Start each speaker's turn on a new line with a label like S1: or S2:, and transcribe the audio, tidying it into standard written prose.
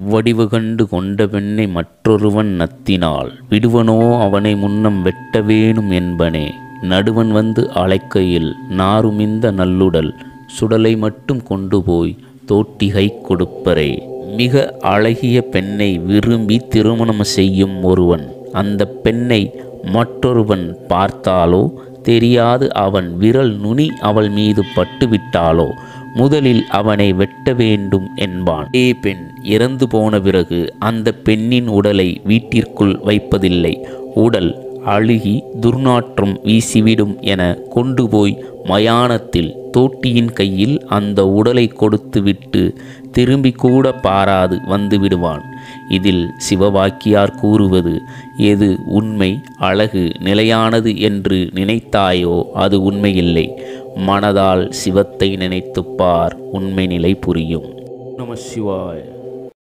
S1: வடிவு கண்டு கொண்ட பெண்ணை மற்றொருவன் நத்தினால் விடுவனோ அவனை முன்னம் வெட்ட வேணும் என்பனே. நடுவன் வந்து அழைக்கையில் நாருமிந்த நல்லுடல் சுடலை மட்டும் கொண்டு போய் தோட்டிகை கொடுப்பரே. மிக அழகிய பெண்ணை விரும்பி திருமணம் செய்யும் ஒருவன் அந்த பெண்ணை மற்றொருவன் பார்த்தாலோ தெரியாது அவன் விரல் நுனி அவள் மீது பட்டுவிட்டாலோ முதலில் அவனை வெட்ட வேண்டும் என்பான். அதே பெண் இறந்து போன பிறகு அந்த பெண்ணின் உடலை வீட்டிற்குள் வைப்பதில்லை. உடல் அழுகி துர்நாற்றம் வீசிவிடும் என கொண்டு போய் மயானத்தில் தோட்டியின் கையில் அந்த உடலை கொடுத்துவிட்டு திரும்பி கூட பாராது வந்து விடுவான். இதில் சிவவாக்கியார் கூறுவது, எது உண்மை அழகு நிலையானது என்று நினைத்தாயோ அது உண்மையில்லை. மனதால் சிவத்தை நினைத்துப்பார், உண்மை நிலை புரியும். நம சிவாய.